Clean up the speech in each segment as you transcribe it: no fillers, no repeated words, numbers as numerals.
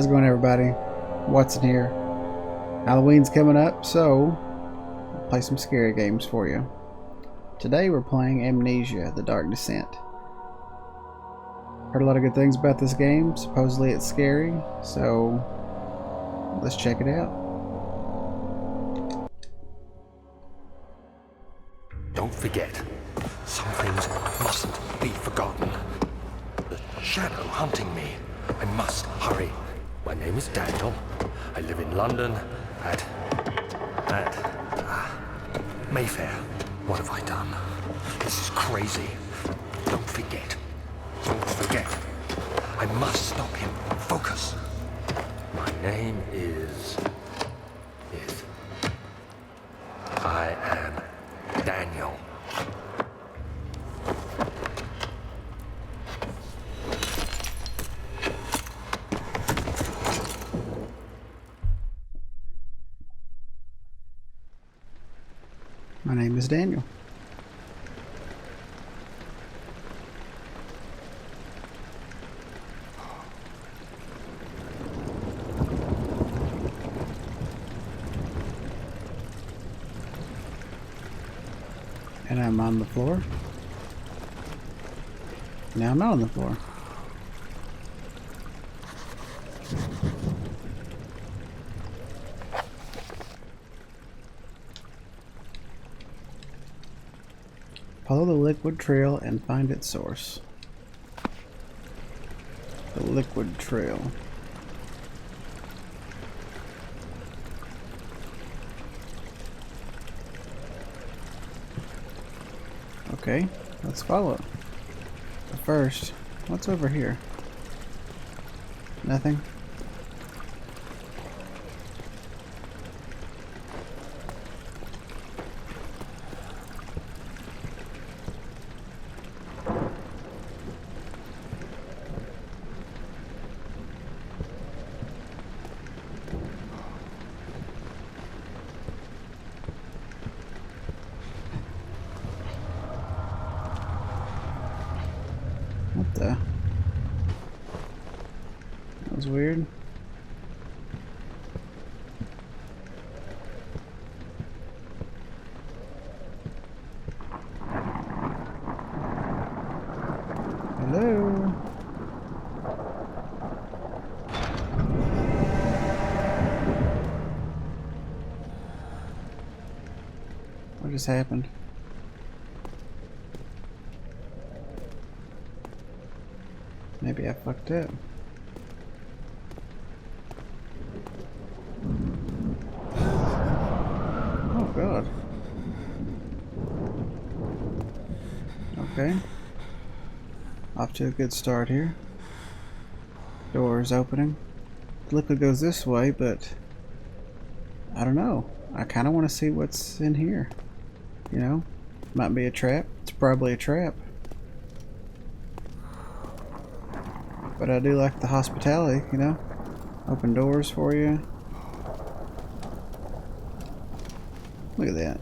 How's it going, everybody? Watson here. Halloween's coming up, so I'll play some scary games for you. Today we're playing Amnesia, The Dark Descent. Heard a lot of good things about this game. Supposedly it's scary, so let's check it out. Don't forget, some things mustn't be forgotten. The shadow hunting me. I must hurry. My name is Daniel. I live in London at Mayfair. What have I done? This is crazy. Don't forget. Don't forget. I must stop him. Focus. My name is... I am Daniel. My name is Daniel. And I'm on the floor. Now I'm not on the floor. Follow the liquid trail and find its source. The liquid trail. Okay, let's follow it. But first, what's over here? Nothing? What the? That was weird. Hello? What just happened? Maybe I fucked up. Oh god. Okay. Off to a good start here. Doors opening. The liquid goes this way, but I don't know. I kind of want to see what's in here. You know? Might be a trap. It's probably a trap. But I do like the hospitality, you know? Open doors for you. Look at that.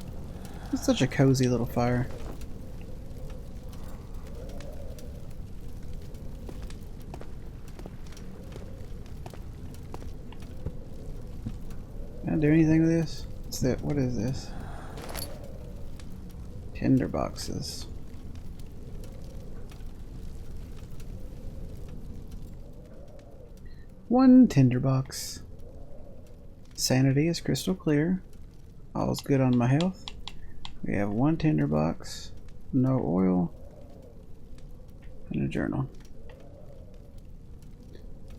It's such a cozy little fire. Can I do anything with this? What's that? What is this? Tinder boxes. One tinderbox. Sanity is crystal clear. All's good on my health. We have one tinderbox, no oil, and a journal.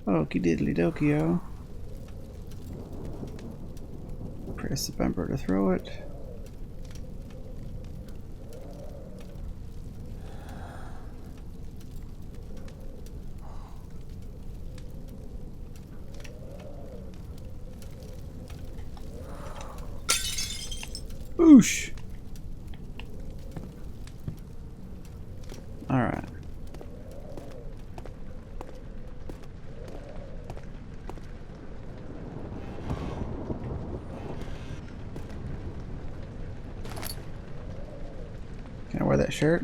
Okie diddly dokio. Press the bumper to throw it. Boosh! Alright. Can I wear that shirt?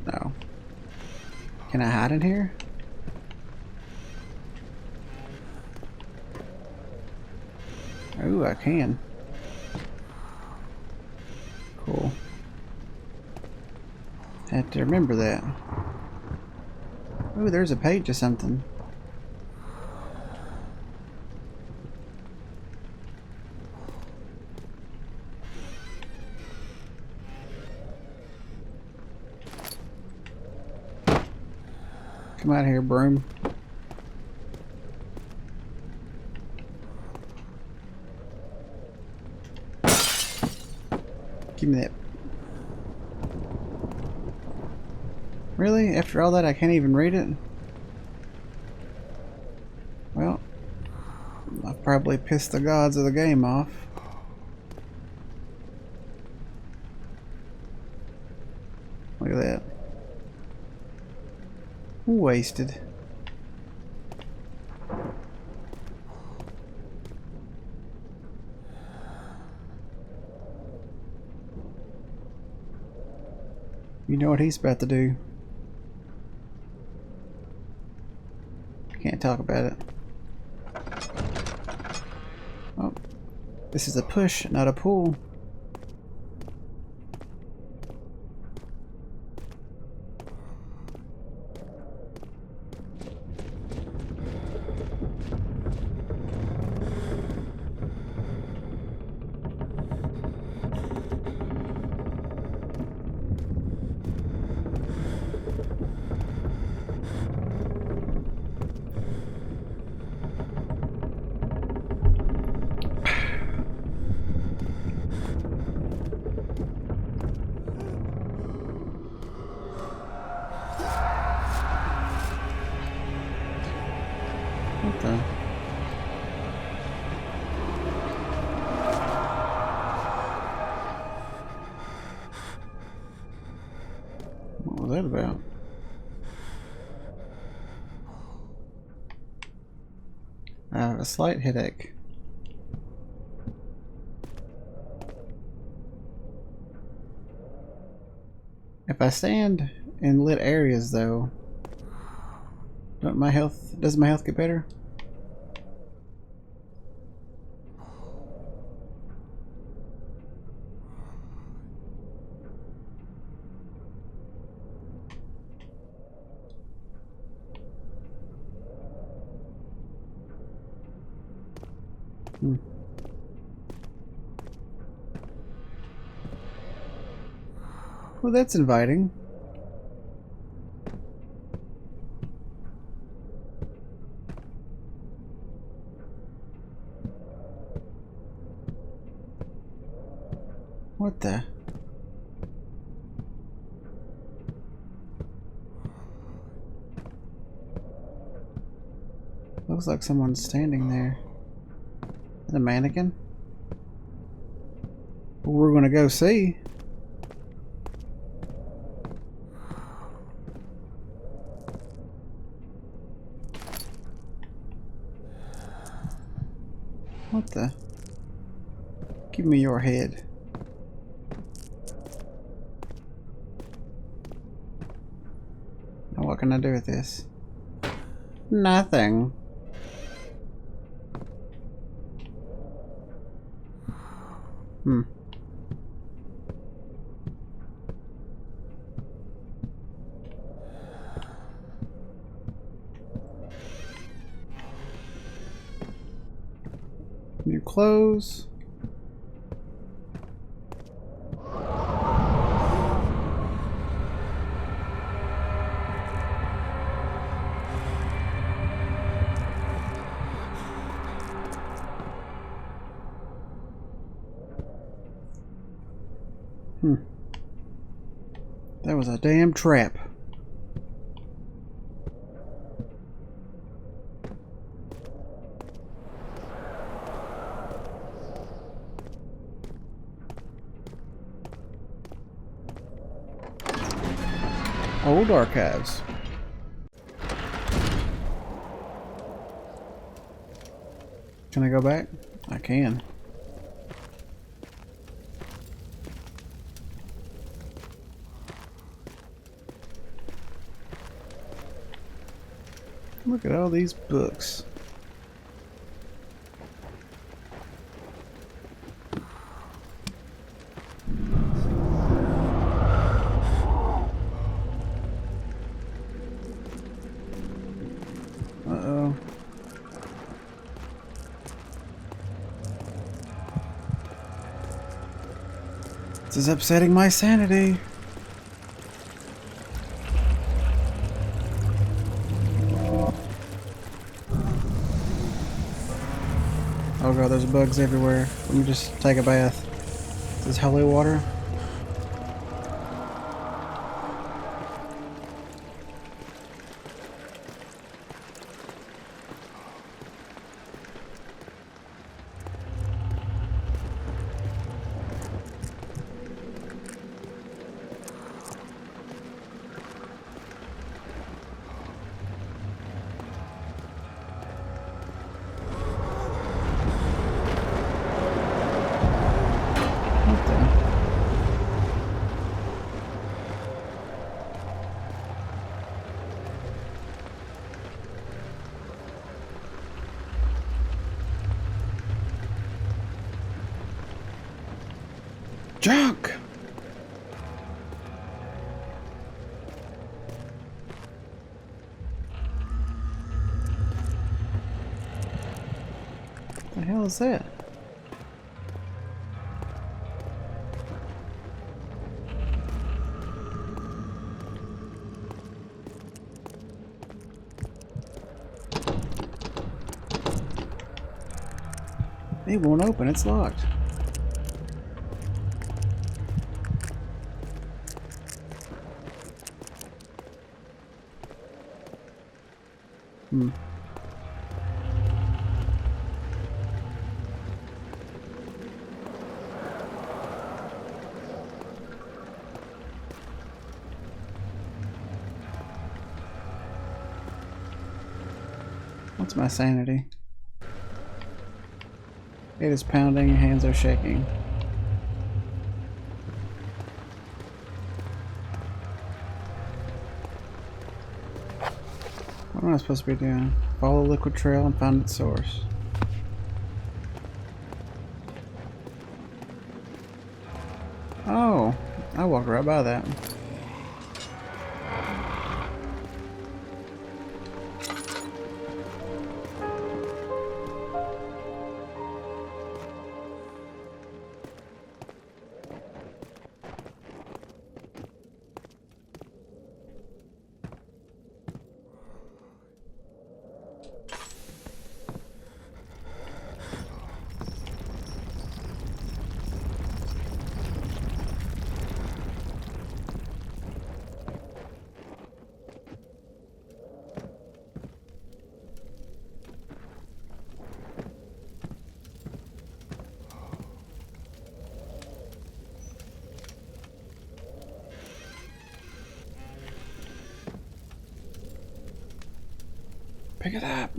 No. Can I hide in here? Ooh, I can. Cool. Have to remember that. Ooh, there's a page of something. Come out here, broom. Give me that. Really? After all that, I can't even read it? Well, I've probably pissed the gods of the game off. Look at that. Wasted. You know what he's about to do. Can't talk about it. Oh, this is a push, not a pull. What the? What was that about? I have a slight headache. If I stand in lit areas though, does my health get better? Well, that's inviting. What the? Looks like someone's standing there. Is it a mannequin? Well, we're gonna go see. What the? Give me your head. Now what can I do with this? Nothing. New clothes. That was a damn trap. Old archives. Can I go back? I can. Look at all these books. This is upsetting my sanity. Oh god, there's bugs everywhere. Let me just take a bath. This is holy water. What the? Junk! What the hell is that? It won't open, it's locked. Hmm. What's my sanity? It is pounding, hands are shaking. What am I supposed to be doing? Follow the liquid trail and find its source. Oh, I walked right by that. Pick it up.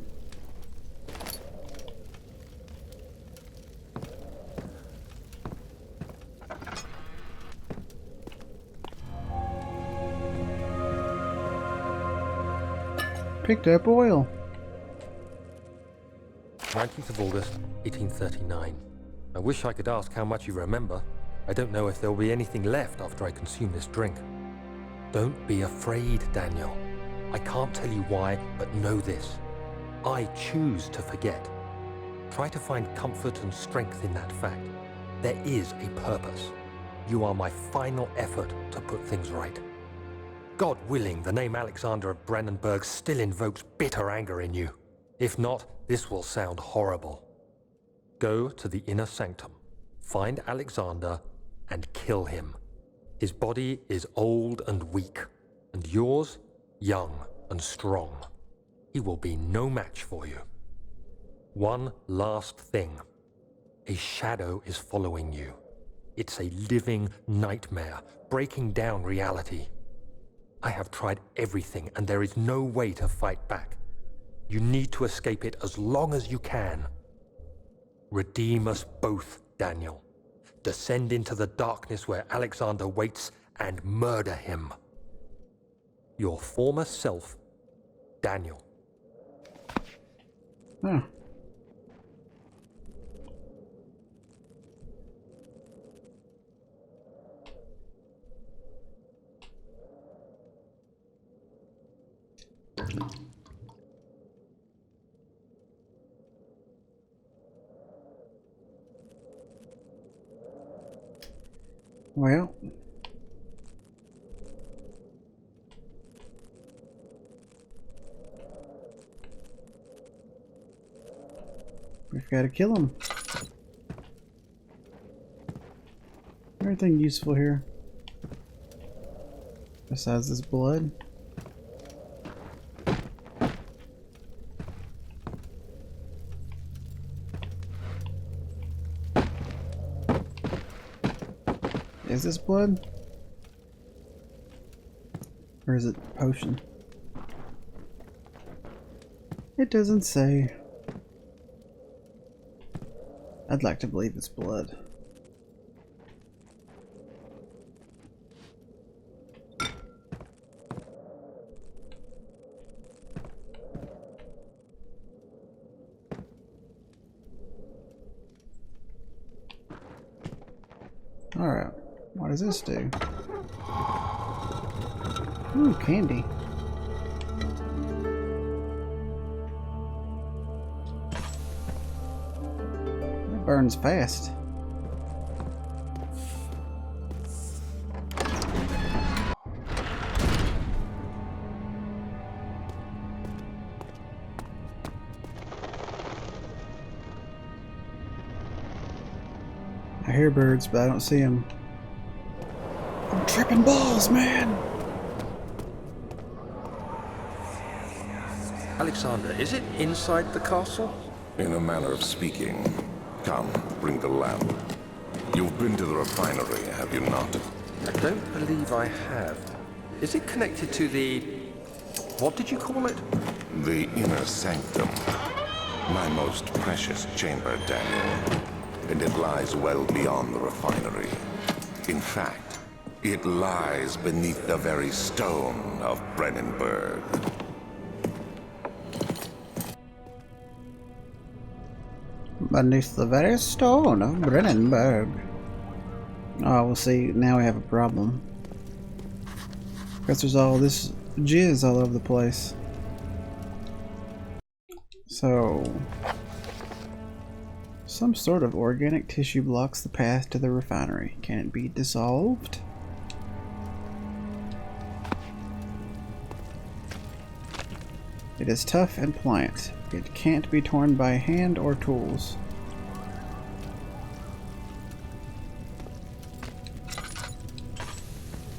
Picked up oil. 19th of August, 1839. I wish I could ask how much you remember. I don't know if there will be anything left after I consume this drink. Don't be afraid, Daniel. I can't tell you why, but know this. I choose to forget. Try to find comfort and strength in that fact. There is a purpose. You are my final effort to put things right. God willing, the name Alexander of Brennenburg still invokes bitter anger in you. If not, this will sound horrible. Go to the Inner Sanctum, find Alexander, and kill him. His body is old and weak, and yours, young and strong. He will be no match for you. One last thing. A shadow is following you. It's a living nightmare, breaking down reality. I have tried everything, and there is no way to fight back. You need to escape it as long as you can. Redeem us both, Daniel. Descend into the darkness where Alexander waits and murder him. Your former self, Daniel. Huh. Well, we've got to kill him. Everything useful here besides this blood. Is this blood? Or is it potion? It doesn't say. I'd like to believe it's blood. Alright, what does this do? Ooh, candy. That burns fast. I hear birds, but I don't see them. I'm tripping balls, man! Alexander, is it inside the castle? In a manner of speaking. Come, bring the lamp. You've been to the refinery, have you not? I don't believe I have. Is it connected to the... what did you call it? The Inner Sanctum. My most precious chamber, Daniel. And it lies well beyond the refinery. In fact, it lies beneath the very stone of Brennenburg. Beneath the very stone of Brennenburg. Oh, we'll see. Now we have a problem. Because there's all this jizz all over the place. So... some sort of organic tissue blocks the path to the refinery. Can it be dissolved? It is tough and pliant. It can't be torn by hand or tools.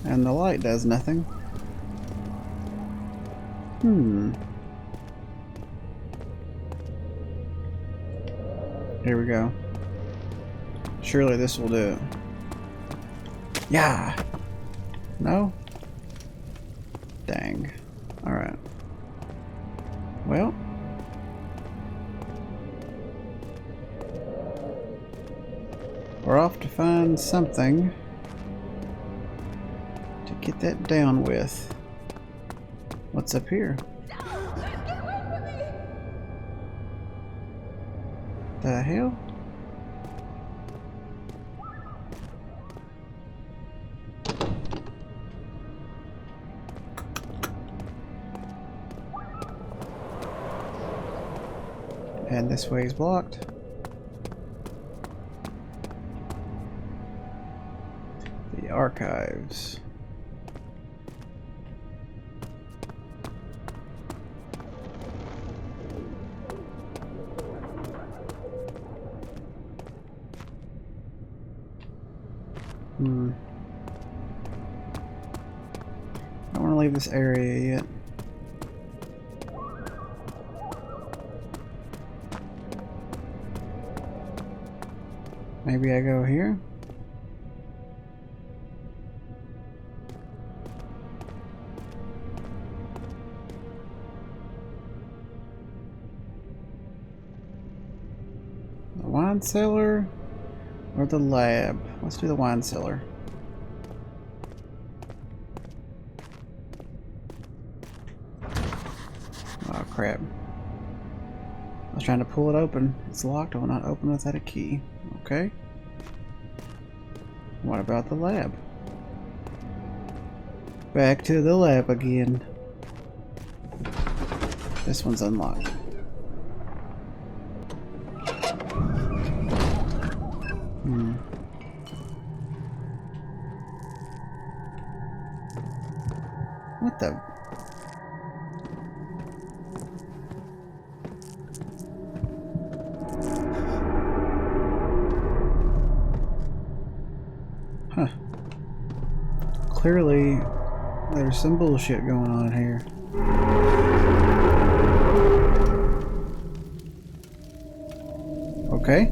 And the light does nothing. Here we go. Surely this will do it. Yeah! No? Dang. Alright. Well. We're off to find something to get that down with. What's up here? The hell? And this way is blocked. The archives. I don't want to leave this area yet. Maybe I go here? The wine cellar or the lab? Let's do the wine cellar. Oh crap. I was trying to pull it open. It's locked. I will not open without a key. Okay. What about the lab? Back to the lab again. This one's unlocked. the... Huh. Clearly, there's some bullshit going on here. Okay.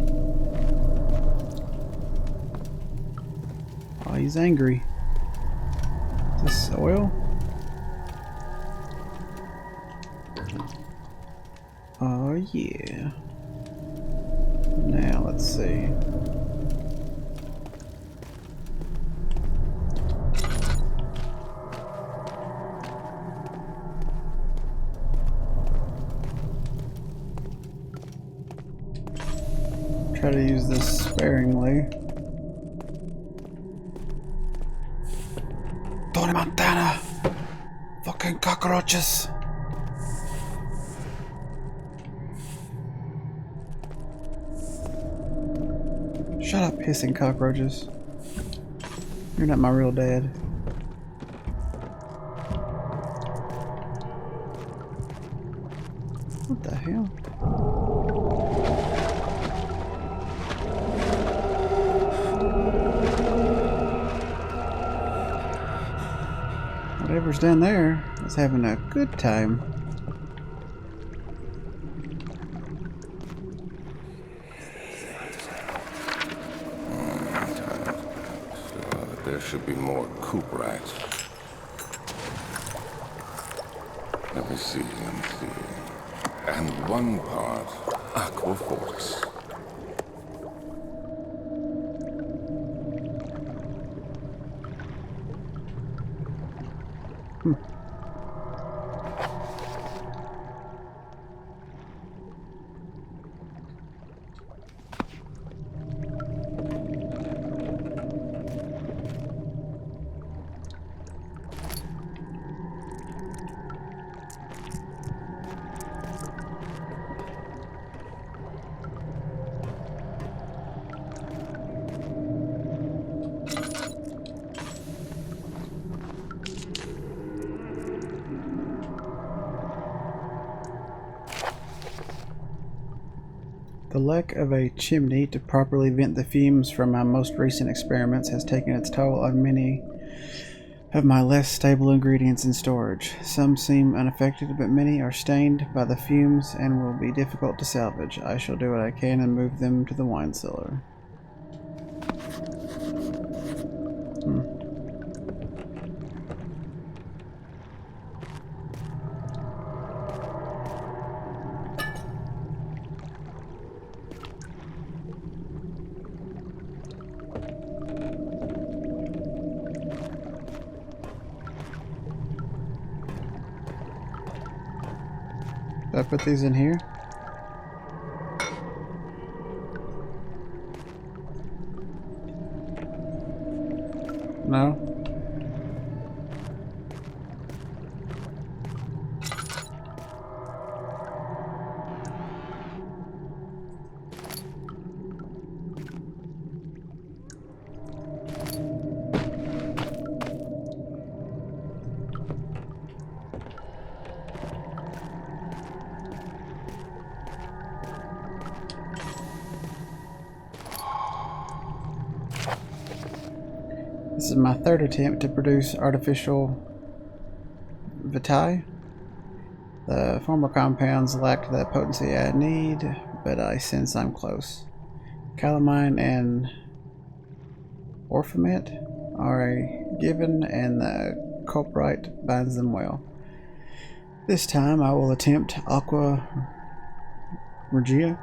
Oh, he's angry. Is this oil? Oh, yeah. Now, let's see. Try to use this sparingly. Tony Montana! Fucking cockroaches! Shut up, hissing cockroaches. You're not my real dad. What the hell? Whatever's down there is having a good time. There should be more coop rats. Let me see. And one part aqua force. The lack of a chimney to properly vent the fumes from my most recent experiments has taken its toll on many of my less stable ingredients in storage. Some seem unaffected, but many are stained by the fumes and will be difficult to salvage. I shall do what I can and move them to the wine cellar. Did I put these in here? No? This is my third attempt to produce artificial vitae. The former compounds lacked the potency I need, but I sense I'm close. Calamine and orpiment are a given, and the culprite binds them well. This time I will attempt aqua regia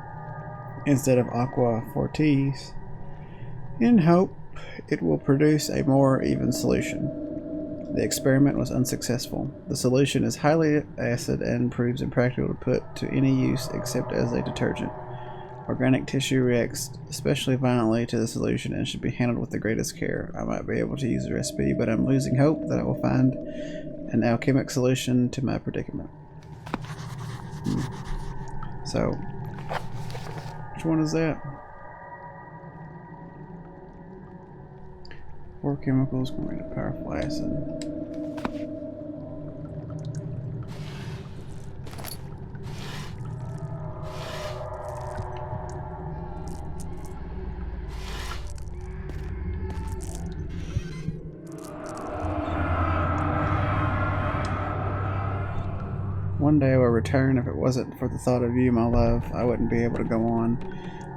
instead of aqua fortis, in hope it will produce a more even solution. The experiment was unsuccessful. The solution is highly acid and proves impractical to put to any use except as a detergent. Organic tissue reacts especially violently to the solution and should be handled with the greatest care. I might be able to use the recipe, but I'm losing hope that I will find an alchemic solution to my predicament. So, which one is that? 4 chemicals contain a powerful acid. One day I will return. If it wasn't for the thought of you, my love, I wouldn't be able to go on.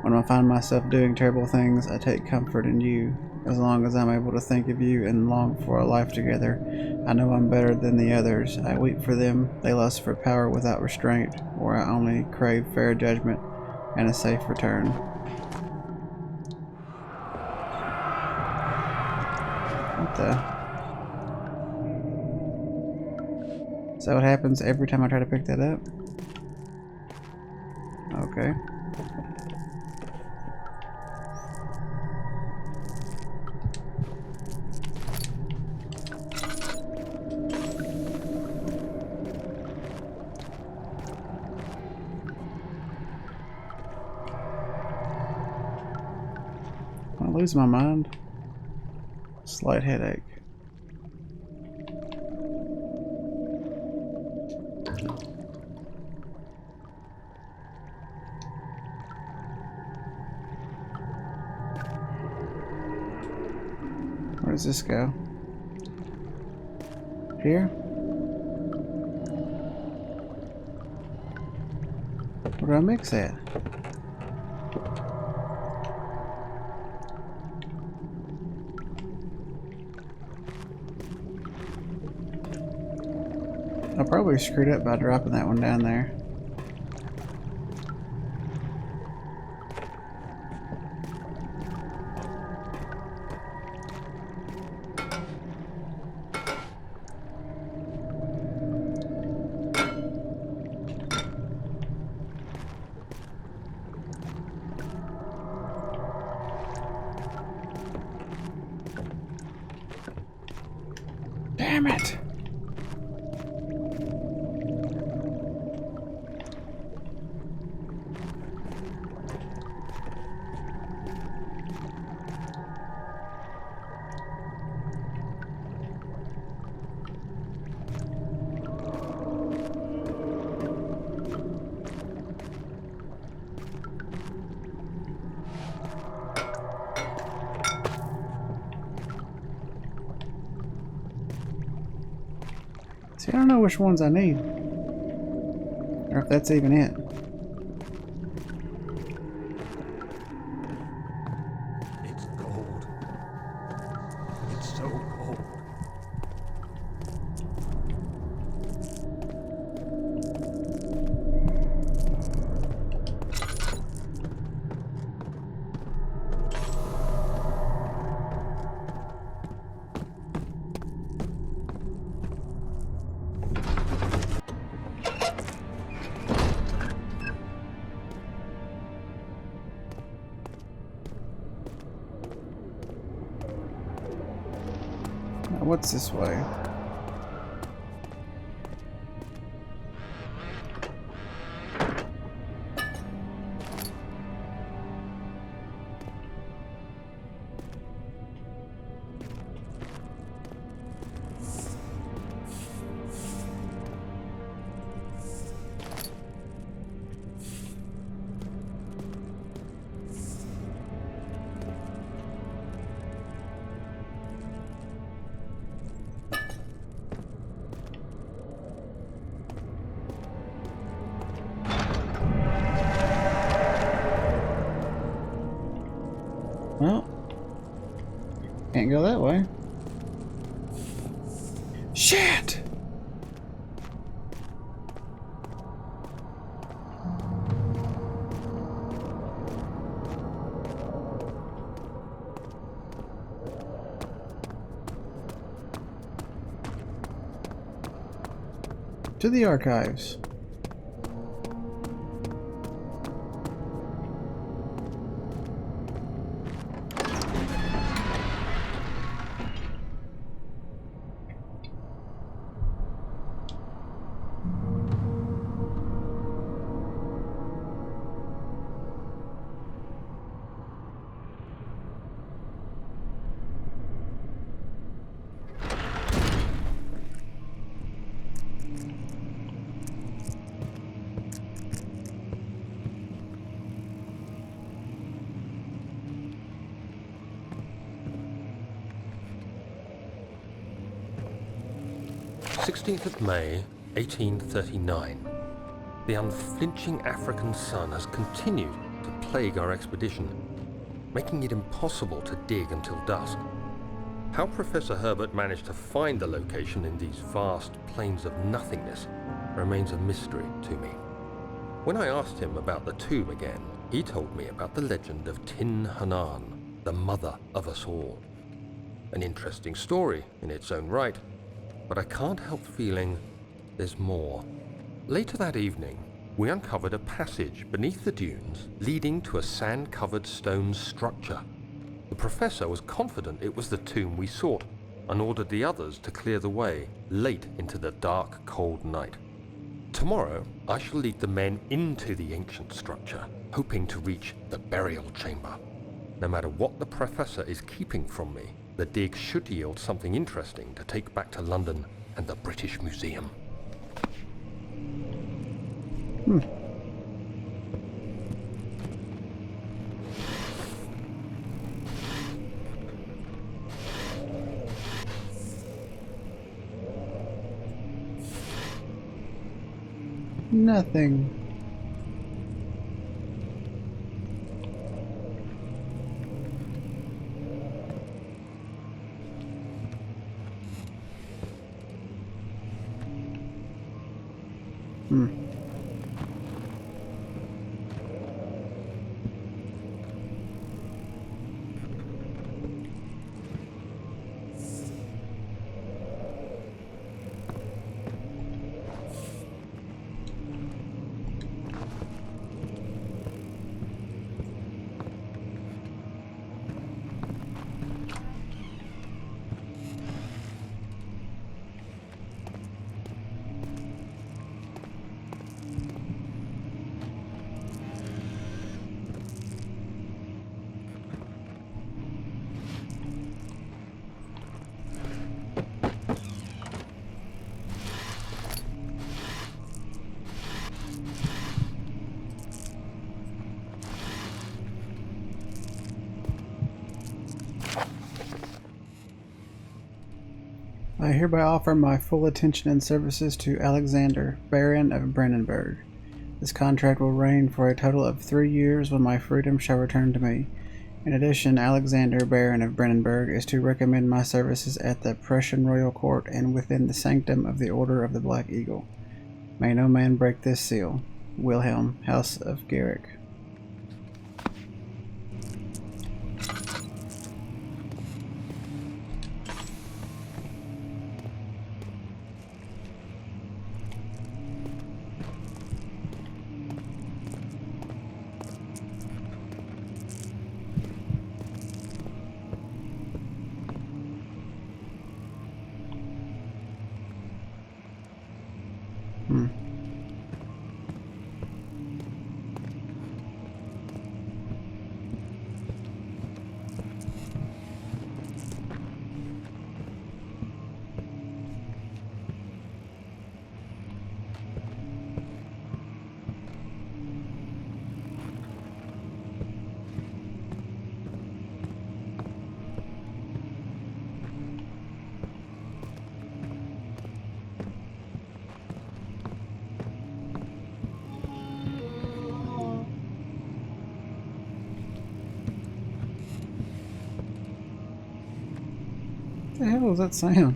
When I find myself doing terrible things, I take comfort in you. As long as I'm able to think of you and long for a life together, I know I'm better than the others. I weep for them. They lust for power without restraint, or I only crave fair judgment and a safe return. What the? Is that what happens every time I try to pick that up? Okay. I lose my mind. Slight headache. Where does this go? Here? Where do I mix at? I probably screwed up by dropping that one down there. Damn it! See, I don't know which ones I need. Or if that's even it. It's cold. It's so cold. Now, what's this way? Well, can't go that way. Shit! To the archives. May 16th, 1839. The unflinching African sun has continued to plague our expedition, making it impossible to dig until dusk. How Professor Herbert managed to find the location in these vast plains of nothingness remains a mystery to me. When I asked him about the tomb again, he told me about the legend of Tin Hanan, the mother of us all. An interesting story in its own right, but I can't help feeling there's more. Later that evening, we uncovered a passage beneath the dunes leading to a sand-covered stone structure. The professor was confident it was the tomb we sought and ordered the others to clear the way late into the dark, cold night. Tomorrow, I shall lead the men into the ancient structure, hoping to reach the burial chamber. No matter what the professor is keeping from me, the dig should yield something interesting to take back to London and the British Museum. Nothing. I hereby offer my full attention and services to Alexander, Baron of Brennenburg. This contract will reign for a total of 3 years when my freedom shall return to me. In addition, Alexander, Baron of Brennenburg, is to recommend my services at the Prussian royal court and within the sanctum of the Order of the Black Eagle. May no man break this seal. Wilhelm, House of Garrick. What the hell is that sound?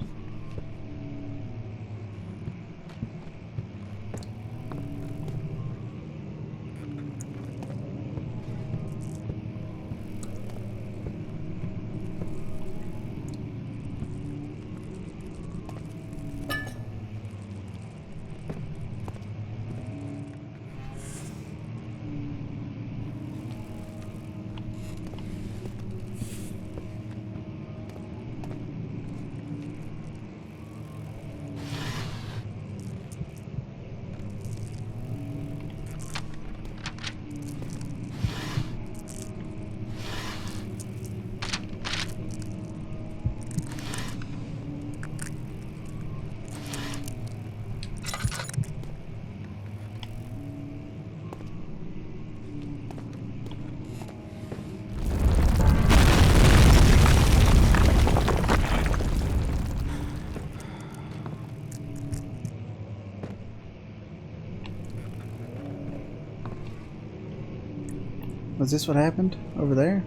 Was this what happened over there?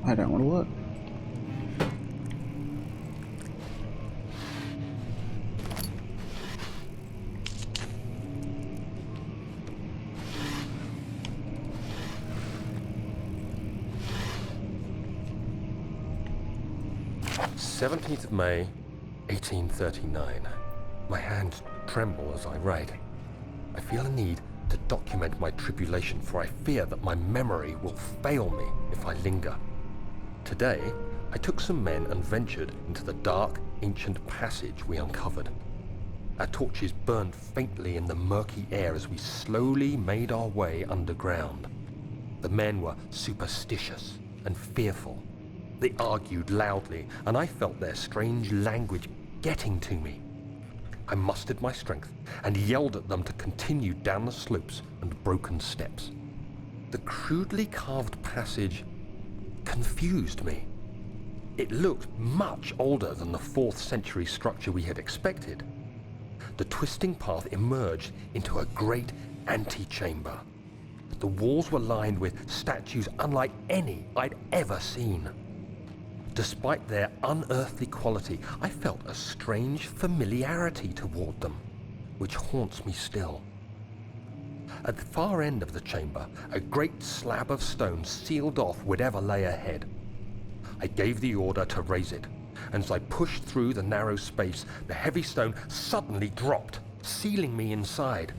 I don't want to look. "17th of May, 1839. My hands tremble as I write. I feel a need to document my tribulation, for I fear that my memory will fail me if I linger. Today, I took some men and ventured into the dark, ancient passage we uncovered. Our torches burned faintly in the murky air as we slowly made our way underground. The men were superstitious and fearful. They argued loudly, and I felt their strange language getting to me. I mustered my strength and yelled at them to continue down the slopes and broken steps. The crudely carved passage confused me. It looked much older than the 4th century structure we had expected. The twisting path emerged into a great antechamber. The walls were lined with statues unlike any I'd ever seen. Despite their unearthly quality, I felt a strange familiarity toward them, which haunts me still. At the far end of the chamber, a great slab of stone sealed off whatever lay ahead. I gave the order to raise it, and as I pushed through the narrow space, the heavy stone suddenly dropped, sealing me inside.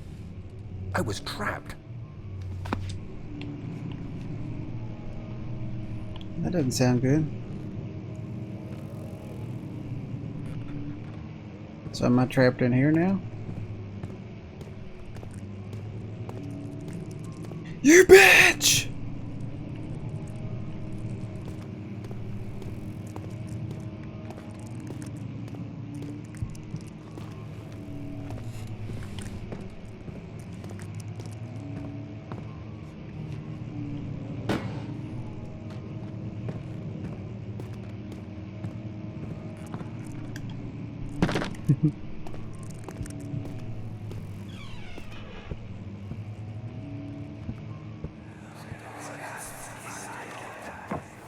I was trapped. That doesn't sound good. So am I trapped in here now? You bitch!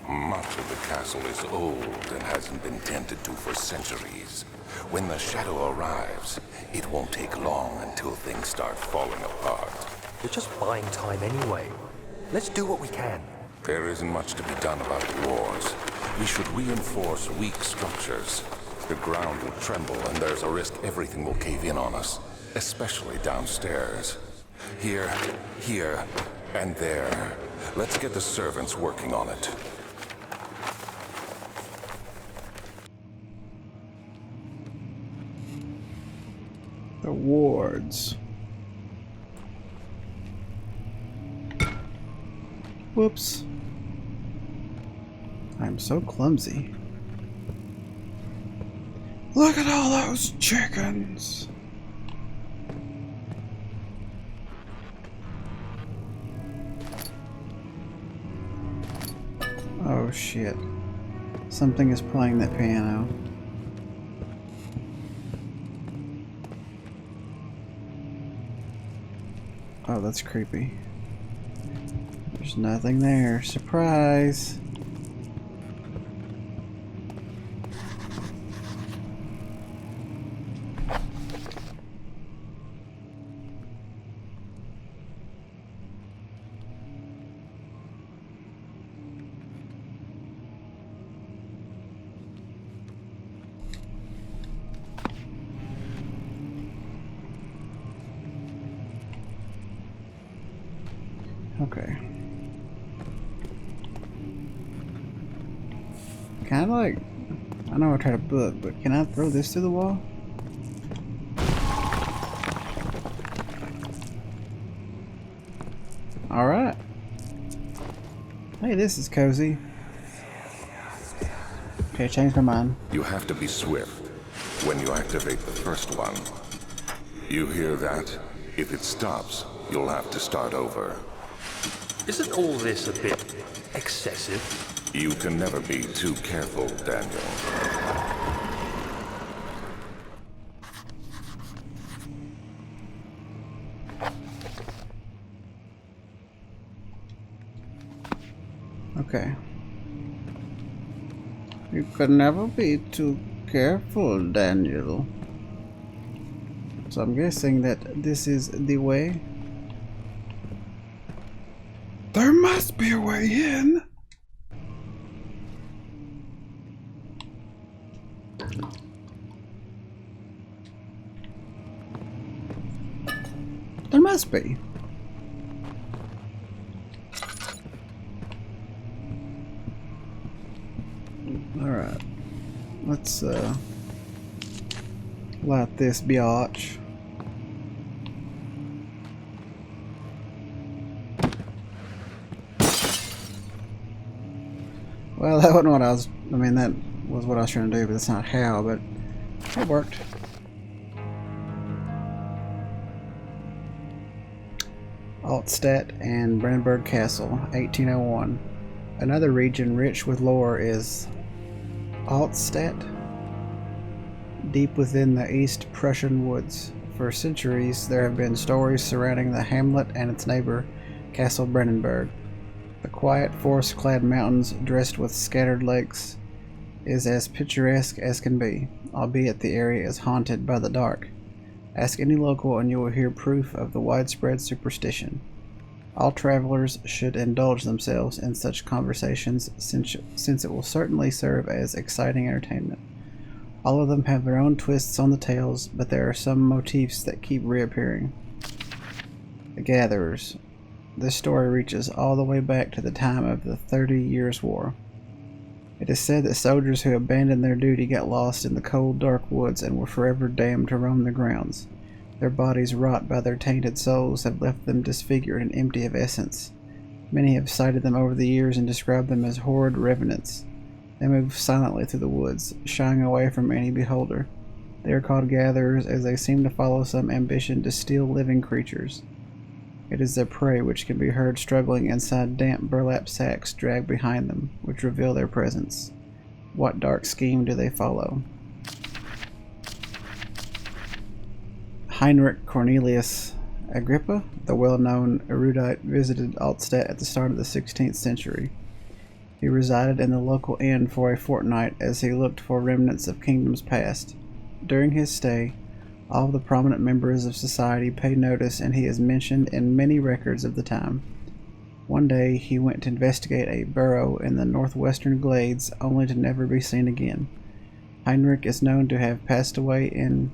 Much of the castle is old and hasn't been tended to for centuries. When the shadow arrives, it won't take long until things start falling apart. We're just buying time anyway. Let's do what we can. There isn't much to be done about the wars. We should reinforce weak structures. The ground will tremble and there's a risk everything will cave in on us, especially downstairs. Here, and there. Let's get the servants working on it. The wards. Whoops. I'm so clumsy. Look at all those chickens. Oh shit. Something is playing that piano. Oh, that's creepy. There's nothing there. Surprise! Okay. Kind of like, I know I tried to book, but can I throw this to the wall? Alright. Hey, this is cozy. Okay, changed my mind. You have to be swift when you activate the first one. You hear that? If it stops, you'll have to start over. Isn't all this a bit excessive? You can never be too careful, Daniel. Okay. You could never be too careful, Daniel. So I'm guessing that this is the way. There must be a way in. There must be. Alright. Let's light this biatch. Well, that wasn't what I was, I mean, that was what I was trying to do, but that's not how, but it worked. Altstadt and Brennenburg Castle, 1801. Another region rich with lore is Altstadt, deep within the East Prussian woods. For centuries, there have been stories surrounding the hamlet and its neighbor, Castle Brennenburg. The quiet, forest-clad mountains, dressed with scattered lakes, is as picturesque as can be, albeit the area is haunted by the dark. Ask any local and you will hear proof of the widespread superstition. All travelers should indulge themselves in such conversations since it will certainly serve as exciting entertainment. All of them have their own twists on the tales, but there are some motifs that keep reappearing. The Gatherers. This story reaches all the way back to the time of the 30 Years' War. It is said that soldiers who abandoned their duty got lost in the cold, dark woods and were forever damned to roam the grounds. Their bodies, wrought by their tainted souls, have left them disfigured and empty of essence. Many have sighted them over the years and described them as horrid revenants. They move silently through the woods, shying away from any beholder. They are called gatherers as they seem to follow some ambition to steal living creatures. It is their prey which can be heard struggling inside damp burlap sacks dragged behind them, which reveal their presence. What dark scheme do they follow? Heinrich Cornelius Agrippa, the well-known erudite, visited Altstadt at the start of the 16th century. He resided in the local inn for a fortnight as he looked for remnants of kingdoms past. During his stay, all the prominent members of society pay notice, and he is mentioned in many records of the time. One day he went to investigate a burrow in the northwestern glades, only to never be seen again. Heinrich is known to have passed away in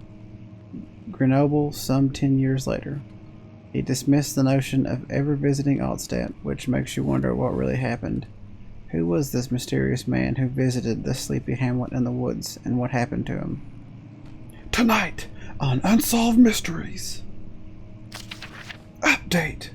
Grenoble some 10 years later. He dismissed the notion of ever visiting Altstadt, which makes you wonder what really happened. Who was this mysterious man who visited the sleepy hamlet in the woods, and what happened to him? Tonight on Unsolved Mysteries. Update.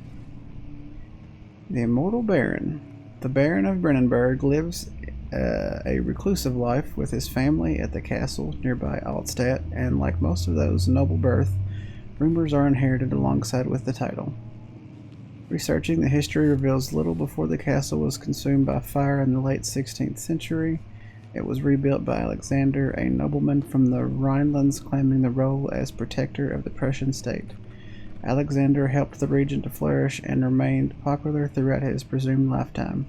The Immortal Baron. The Baron of Brennenburg lives a reclusive life with his family at the castle nearby Altstadt, and like most of those noble birth, rumors are inherited alongside with the title. Researching the history reveals little before the castle was consumed by fire in the late 16th century. It was rebuilt by Alexander, a nobleman from the Rhinelands claiming the role as protector of the Prussian state. Alexander helped the region to flourish and remained popular throughout his presumed lifetime.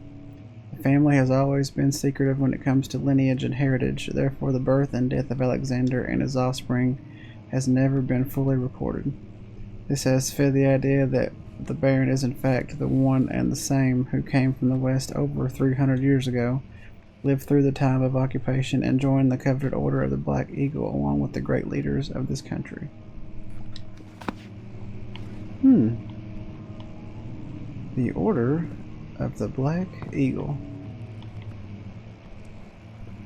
The family has always been secretive when it comes to lineage and heritage, therefore the birth and death of Alexander and his offspring has never been fully recorded. This has fed the idea that the Baron is in fact the one and the same who came from the west over 300 years ago, lived through the time of occupation, and joined the coveted Order of the Black Eagle along with the great leaders of this country. The Order of the Black Eagle.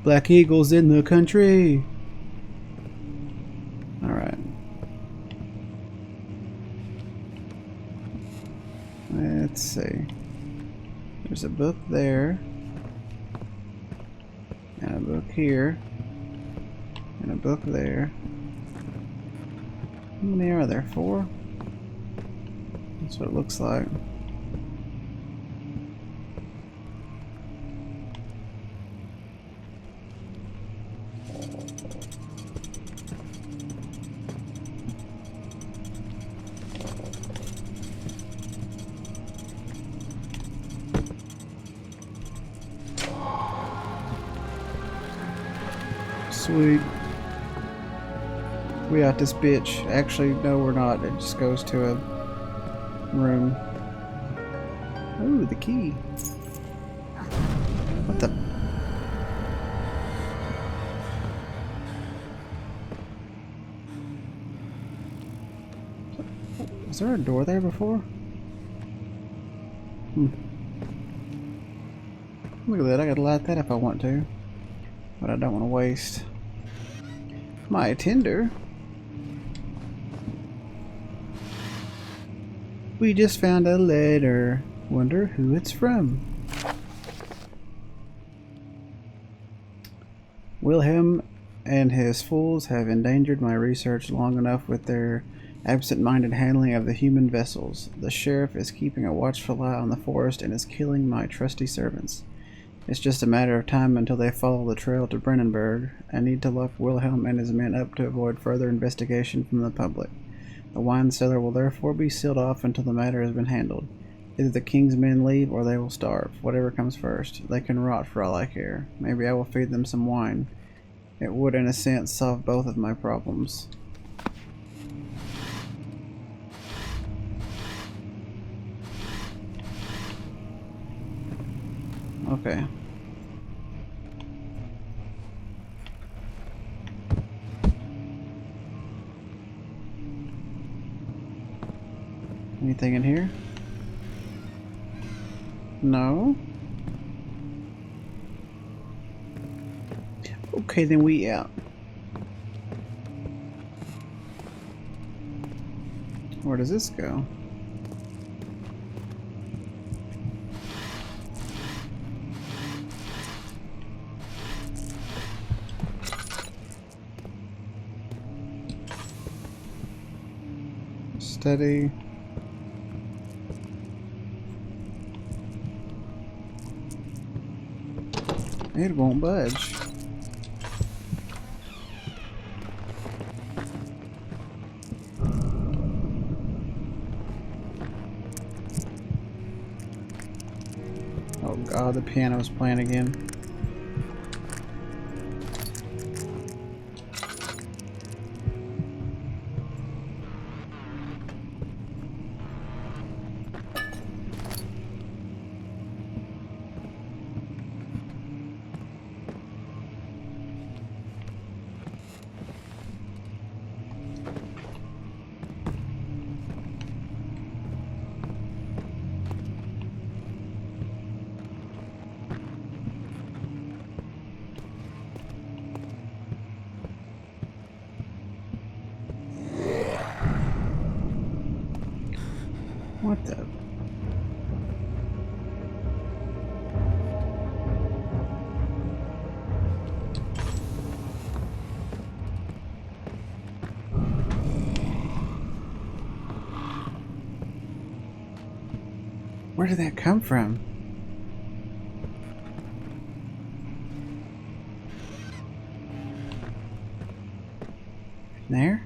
Black Eagles in the country! Alright. Let's see. There's a book there. And a book here. And a book there. How many are there? 4? That's what it looks like. Sweet. We out this bitch. Actually, no, we're not. It just goes to a room. Ooh, the key. What the? Was there a door there before? Look at that. I could light that if I want to. But I don't want to waste my tinder. We just found a letter. Wonder who it's from. Wilhelm and his fools have endangered my research long enough with their absent-minded handling of the human vessels. The sheriff is keeping a watchful eye on the forest and is killing my trusty servants. It's just a matter of time until they follow the trail to Brennenburg. I need to lock Wilhelm and his men up to avoid further investigation from the public. The wine cellar will therefore be sealed off until the matter has been handled. Either the king's men leave or they will starve. Whatever comes first. They can rot for all I care. Maybe I will feed them some wine. It would, in a sense, solve both of my problems. Okay. Anything in here? No? Okay, then we out. Where does this go? Steady. It won't budge. Oh god, the piano's playing again. What the? Where did that come from? There?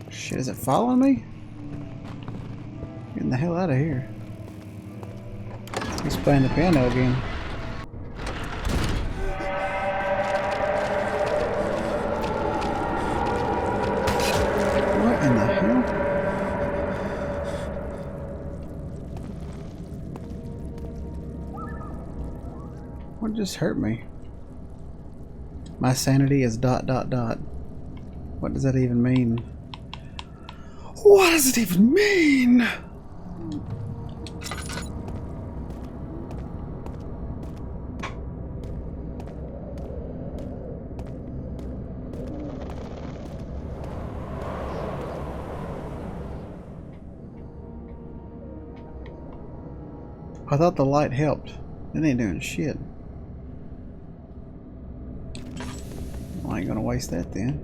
Shit, is it following me? Getting the hell out of here. He's playing the piano again. What in the hell? What just hurt me? My sanity is ... What does that even mean? What does it even mean? I thought the light helped. It ain't doing shit. Well, I ain't gonna waste that then.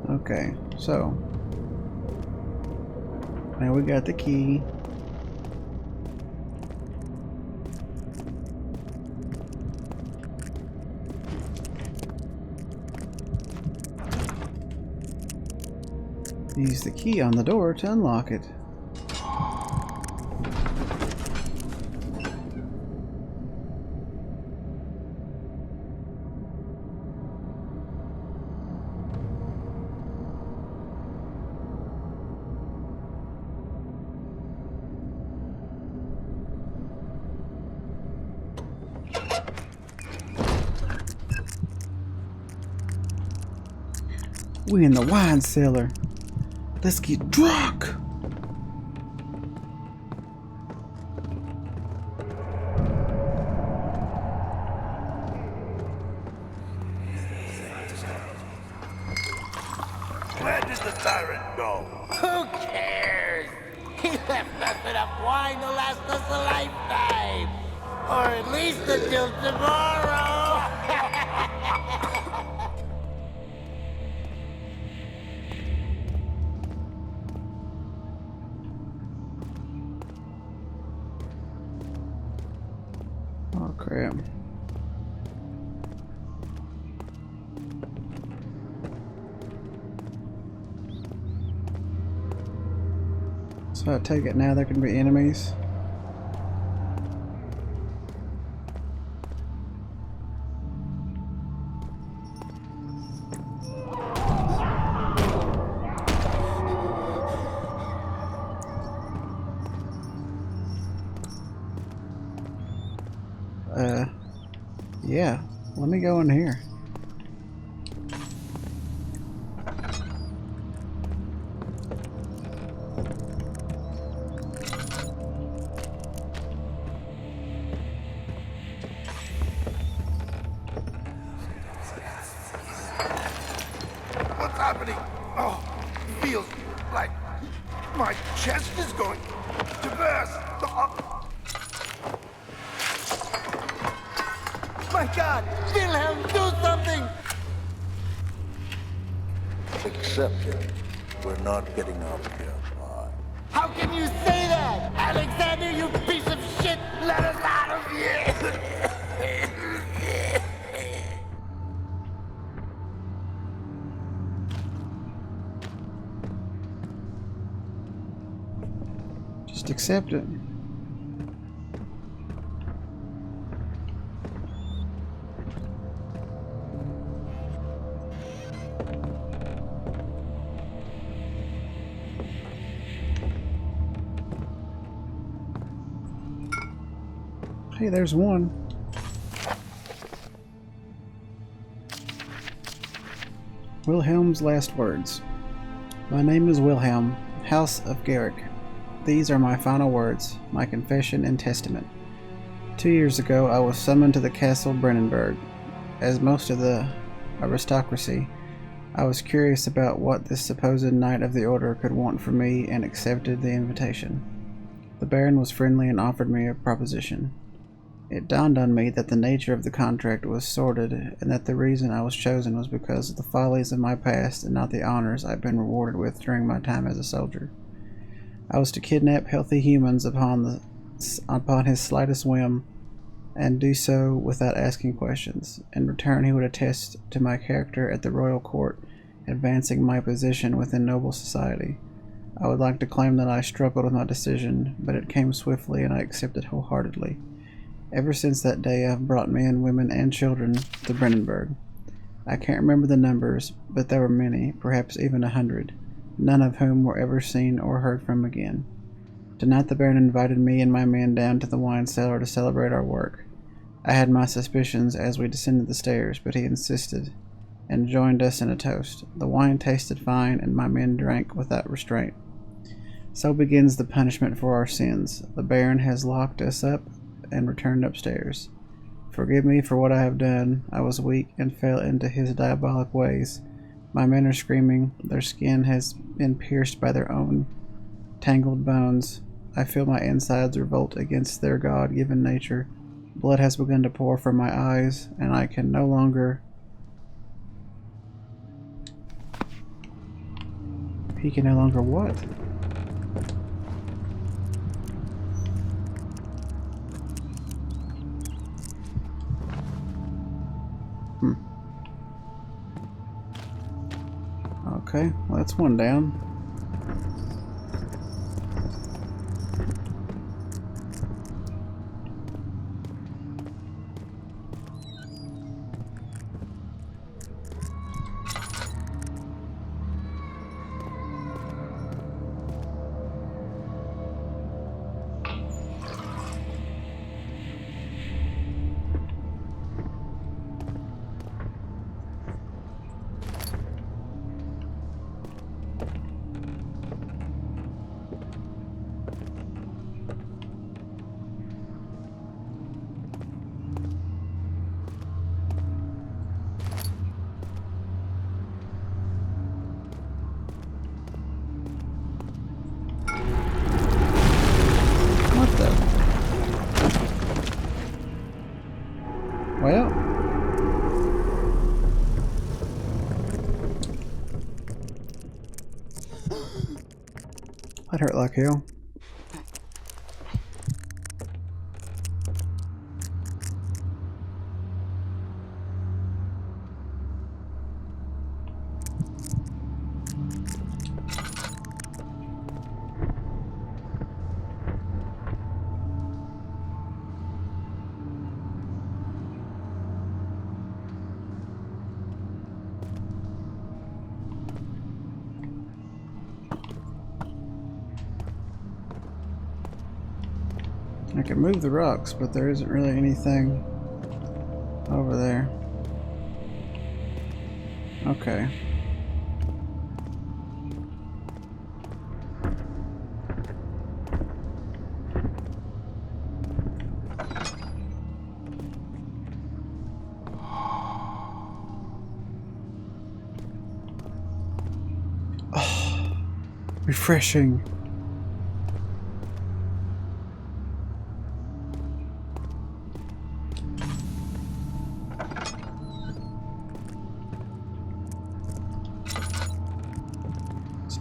Okay, so now we got the key. Use the key on the door to unlock it. We in the wine cellar. Let's get drunk. Where did the tyrant go? Who cares? He left us enough wine to last us a lifetime. Or at least until tomorrow. Oh crap. So I take it now there can be enemies. Yeah, let me go in here. What's happening? Oh, feels like my chest is going to burst. Oh, My God! Wilhelm, do something! accept it. We're not getting out of here alive. How can you say that? Alexander, you piece of shit! Let us out of here! Just accept it. Hey, there's one. Wilhelm's last words. My name is Wilhelm, House of Garrick. These are my final words, my confession and testament. 2 years ago, I was summoned to the castle Brennenburg. As most of the aristocracy, I was curious about what this supposed knight of the order could want from me and accepted the invitation. The Baron was friendly and offered me a proposition. It dawned on me that the nature of the contract was sordid, and that the reason I was chosen was because of the follies of my past and not the honors I'd been rewarded with during my time as a soldier. I was to kidnap healthy humans upon his slightest whim, and do so without asking questions. In return, he would attest to my character at the royal court, advancing my position within noble society. I would like to claim that I struggled with my decision, but it came swiftly and I accepted wholeheartedly. Ever since that day, I've brought men, women, and children to Brennenburg. I can't remember the numbers, but there were many, perhaps even 100, none of whom were ever seen or heard from again. Tonight the Baron invited me and my men down to the wine cellar to celebrate our work. I had my suspicions as we descended the stairs, but he insisted and joined us in a toast. The wine tasted fine, and my men drank without restraint. So begins the punishment for our sins. The Baron has locked us up and returned upstairs. Forgive me for what I have done. I was weak and fell into his diabolic ways. My men are screaming. Their skin has been pierced by their own tangled bones. I feel my insides revolt against their God-given nature. Blood has begun to pour from my eyes, and I can no longer... He can no longer what? Okay, well that's one down. That hurt like hell. I can move the rocks, but there isn't really anything over there. Okay. Oh, refreshing.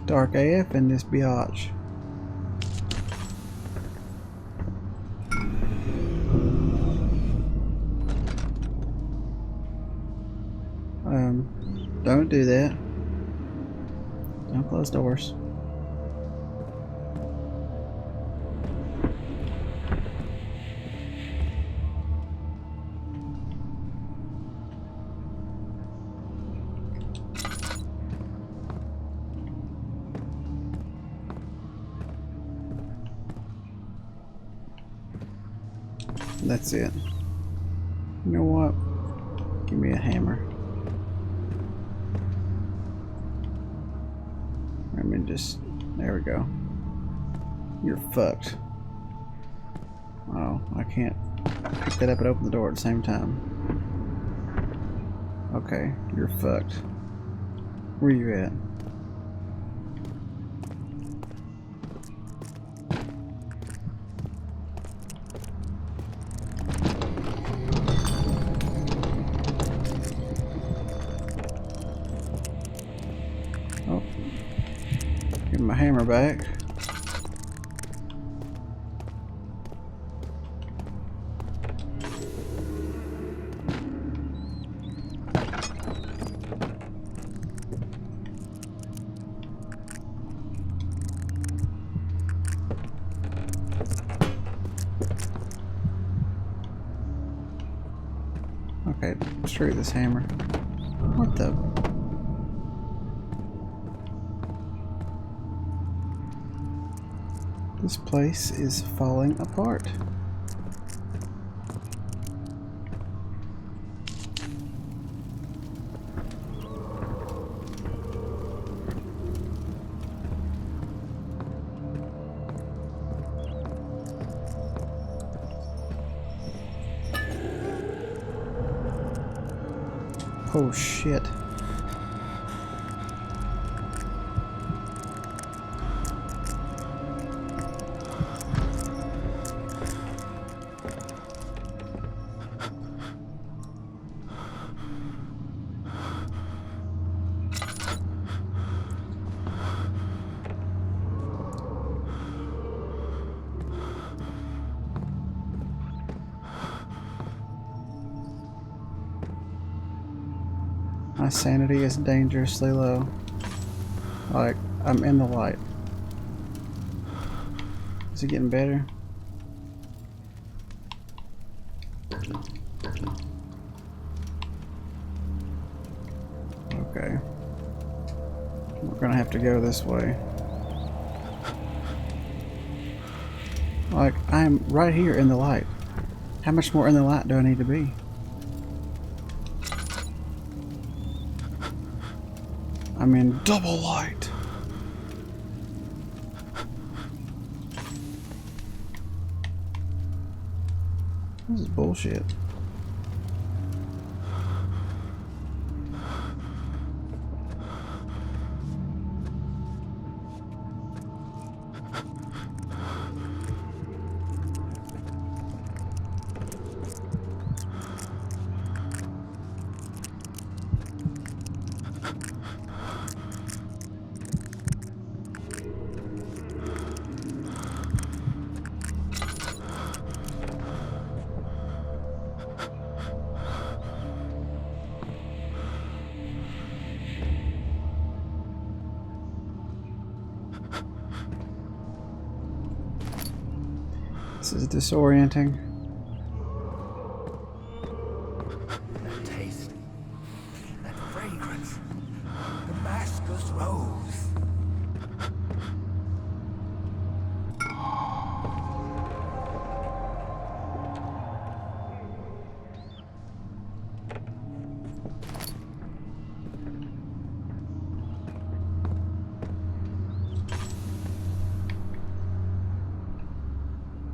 Dark AF in this biatch. Don't do that. Don't close doors. That's it. You know what? Give me a hammer. I mean, just... There we go. You're fucked. Oh, I can't pick that up and open the door at the same time. Okay, you're fucked. Where you at? Give my hammer back. Okay, screw this hammer. What the? This place is falling apart. Oh shit. My sanity is dangerously low. Like, I'm in the light. Is it getting better? Okay. We're gonna have to go this way. Like, I'm right here in the light. How much more in the light do I need to be? I'm in double light. This is bullshit. This is disorienting. That taste, that fragrance, Damascus rose.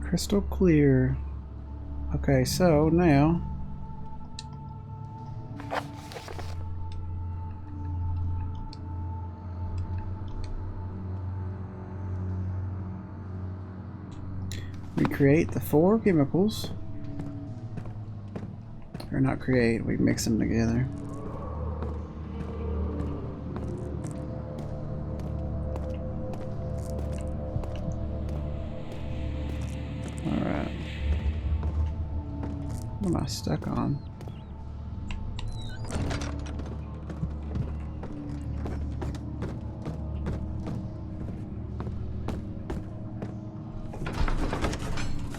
Crystal clear. Okay, so now we create the 4 chemicals. Or not create, we mix them together. Alright. What am I stuck on?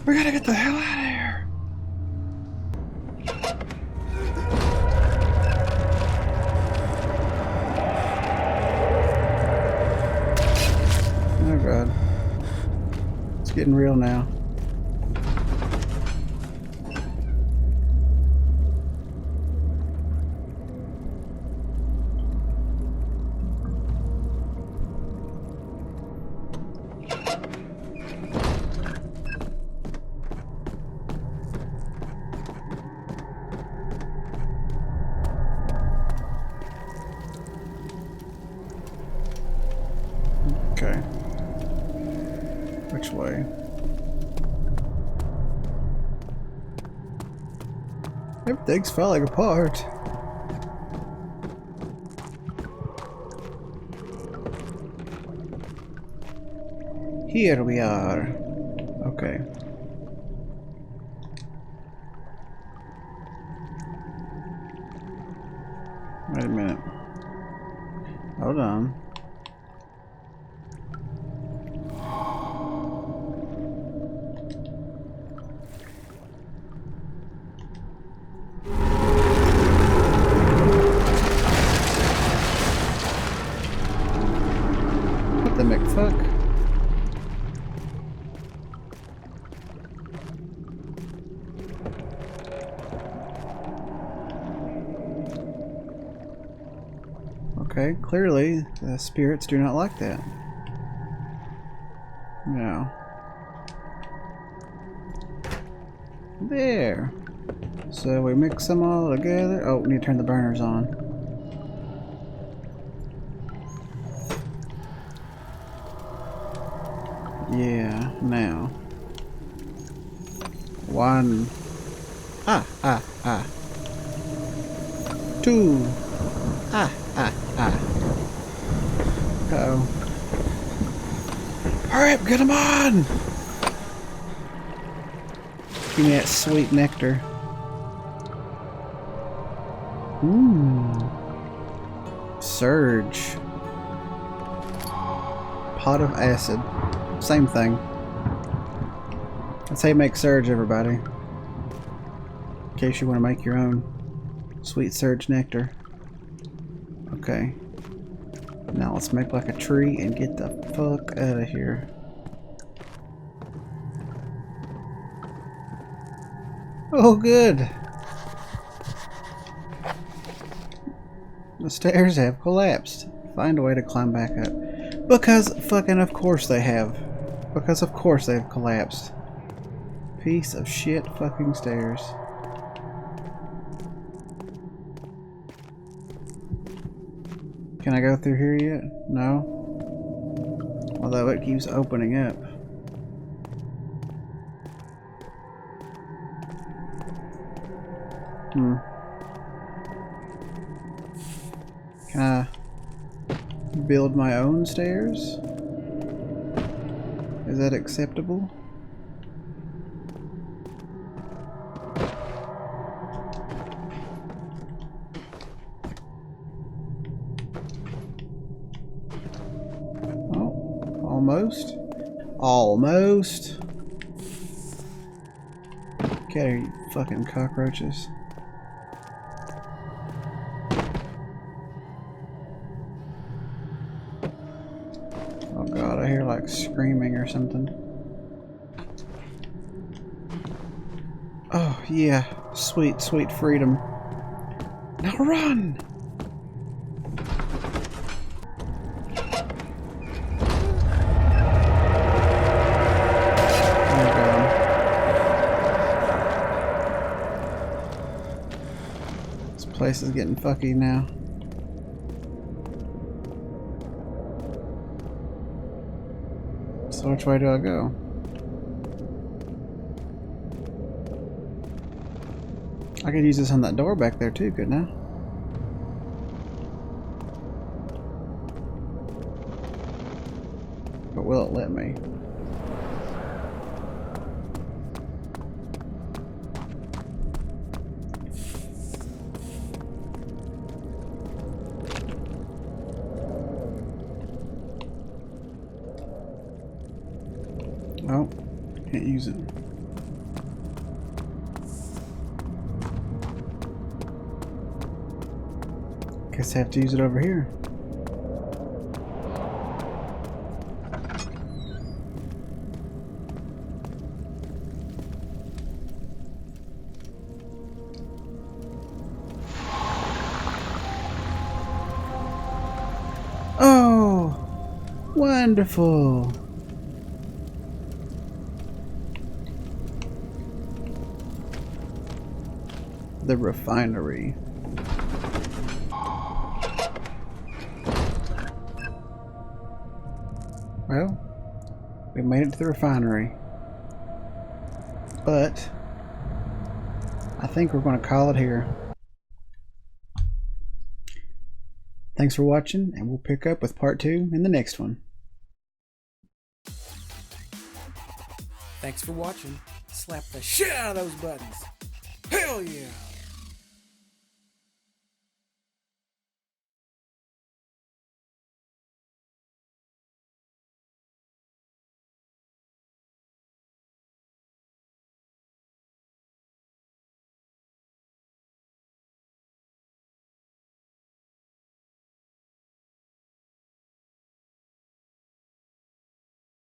We gotta get the hell out of here! Oh god. It's getting real now. Okay. Which way? Everything's falling apart. Here we are. Okay. Wait a minute. Hold on. What the McFuck? Okay, clearly the spirits do not like that. No. There. So we mix them all together. Oh, we need to turn the burners on. Yeah, now. 1. Ah. 2. Ah. Uh-oh. Hurry up, get them on! Give me that sweet nectar. Surge. Pot of acid. Same thing. That's how you make surge, everybody. In case you want to make your own sweet surge nectar. Okay. Now let's make like a tree and get the fuck out of here. Oh, good. The stairs have collapsed. Find a way to climb back up. Because fucking of course they have. Because of course they've collapsed. Piece of shit fucking stairs. Can I go through here yet? No. Although it keeps opening up. Can I build my own stairs? Is that acceptable? Oh, almost. Almost. Get out of here, you fucking cockroaches. Oh god, I hear like screaming or something. Oh yeah, sweet, sweet freedom. Now run! Oh god. This place is getting fucky now. So which way do I go? I could use this on that door back there too, couldn't I? But will it let me? Oh, can't use it. Guess I have to use it over here. Oh, wonderful. The refinery. Well, we made it to the refinery. But I think we're going to call it here. Thanks for watching, and we'll pick up with part 2 in the next one. Thanks for watching. Slap the shit out of those buttons. Hell yeah!